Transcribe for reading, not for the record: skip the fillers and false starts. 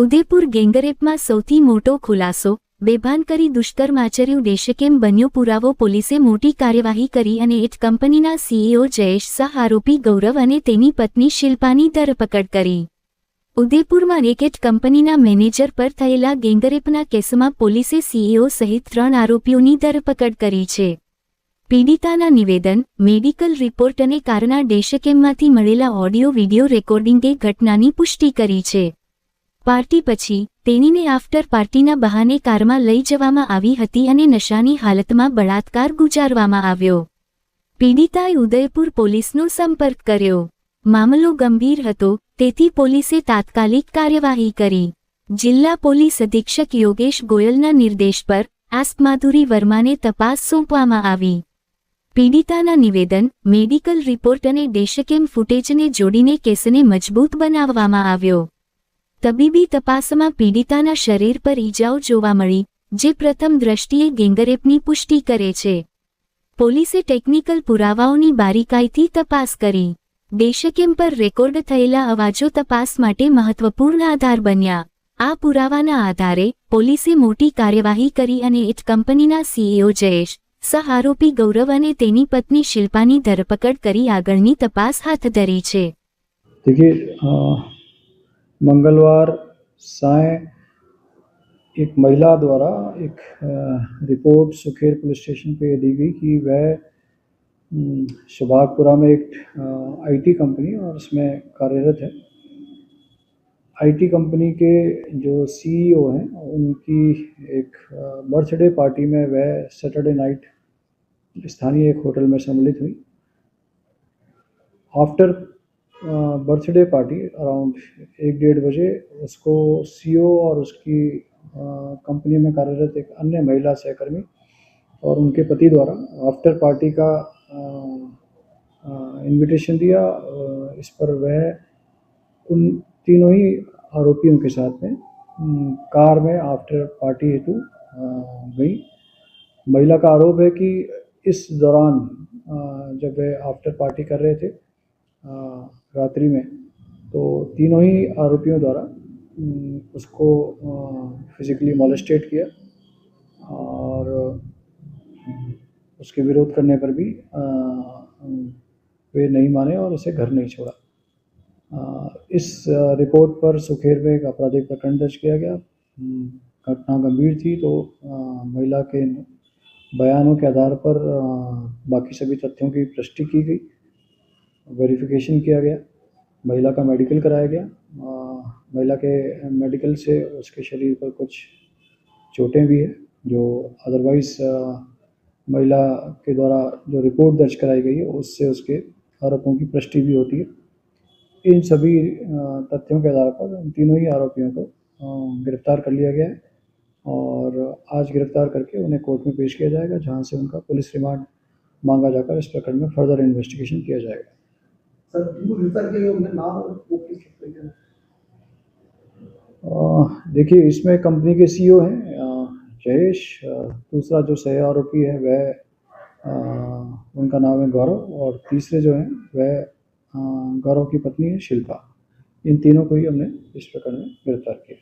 ઉદયપુર ગેંગરેપમાં સૌથી મોટો ખુલાસો, બેભાન કરી દુષ્કર્મ આચર્યું દેશકેમ બન્યો પુરાવો પોલીસે મોટી કાર્યવાહી કરી અને એટ કંપનીના સીઈઓ જયેશ શાહ આરોપી ગૌરવ અને તેની પત્ની શિલ્પાની ધરપકડ કરી. ઉદયપુરમાં એટ કંપનીના મેનેજર પર થયેલા ગેંગરેપના કેસમાં પોલીસે સીઈઓ સહિત 3 આરોપીઓની ધરપકડ કરી છે. પીડિતાના નિવેદન, મેડિકલ રિપોર્ટ અને કારના ડેશકેમમાંથી મળેલા ઓડિયો વિડિયો રેકોર્ડિંગે ઘટનાની પુષ્ટિ કરી છે. પાર્ટી પછી તેણીને આફ્ટર પાર્ટીના બહાને કારમાં લઈ જવામાં આવી હતી અને નશાની હાલતમાં બળાત્કાર ગુજારવામાં આવ્યો. પીડિતાએ ઉદયપુર પોલીસનો સંપર્ક કર્યો. મામલો ગંભીર હતો, તેથી પોલીસે તાત્કાલિક કાર્યવાહી કરી. જિલ્લા પોલીસ અધિક્ષક યોગેશ ગોયલના નિર્દેશ પર આસ્ક માધુરી વર્માને તપાસ સોંપવામાં આવી. પીડિતાના નિવેદન, મેડિકલ રિપોર્ટ અને ડેશકેમ ફૂટેજને જોડીને કેસને મજબૂત બનાવવામાં આવ્યો. તબીબી તપાસમાં પીડિતાના શરીર પર ઈજાઓ જોવા મળી, જે પ્રથમ દ્રષ્ટિએ ગેંગરેપની પુષ્ટિ કરે છે. પોલીસે ટેકનિકલ પુરાવાઓની બારીકાઈથી તપાસ કરી. ડેશકેમ પર રેકોર્ડ થયેલા અવાજો તપાસ માટે મહત્વપૂર્ણ આધાર બન્યા. આ પુરાવાના આધારે પોલીસે મોટી કાર્યવાહી કરી અને એટ કંપનીના સીઈઓ જયેશ શાહ આરોપી ગૌરવ અને તેની પત્ની શિલ્પાની ધરપકડ કરી આગળની તપાસ હાથ ધરી છે. मंगलवार साय एक महिला द्वारा एक रिपोर्ट सुखेर पुलिस स्टेशन पे दी गई कि वह शुभागपुरा में एक आईटी कंपनी और उसमें कार्यरत है. आईटी कंपनी के जो सीईओ हैं उनकी एक बर्थडे पार्टी में वह सैटरडे नाइट स्थानीय एक होटल में सम्मिलित हुई. आफ्टर बर्थडे पार्टी अराउंड 1-1:30 बजे उसको सीईओ और उसकी कंपनी में कार्यरत एक अन्य महिला सहकर्मी और उनके पति द्वारा आफ्टर पार्टी का इनविटेशन दिया. इस पर वह उन तीनों ही आरोपियों के साथ में कार में आफ्टर पार्टी हेतु गई. महिला का आरोप है कि इस दौरान जब वह आफ्टर पार्टी कर रहे थे रात्रि में, तो तीनों ही आरोपियों द्वारा उसको फिजिकली मॉलेस्टेट किया और उसके विरोध करने पर भी वे नहीं माने और उसे घर नहीं छोड़ा. इस रिपोर्ट पर सुखेर में एक आपराधिक प्रकरण दर्ज किया गया. घटना गंभीर थी तो महिला के बयानों के आधार पर बाकी सभी तथ्यों की पुष्टि की गई, वेरिफिकेशन किया गया, महिला का मेडिकल कराया गया. महिला के मेडिकल से उसके शरीर पर कुछ चोटें भी हैं जो अदरवाइज़ महिला के द्वारा जो रिपोर्ट दर्ज कराई गई है उससे उसके आरोपों की पुष्टि भी होती है. इन सभी तथ्यों के आधार पर इन तीनों ही आरोपियों को गिरफ्तार कर लिया गया है और आज गिरफ्तार करके उन्हें कोर्ट में पेश किया जाएगा, जहां से उनका पुलिस रिमांड मांगा जाकर इस प्रकरण में फर्दर इन्वेस्टिगेशन किया जाएगा. देखिए, इसमें कंपनी के सीईओ हैं जयेश, दूसरा जो सह आरोपी है वह उनका नाम है गौरव और तीसरे जो हैं वह गौरव की पत्नी है शिल्पा. इन तीनों को ही हमने इस प्रकरण में गिरफ्तार किया.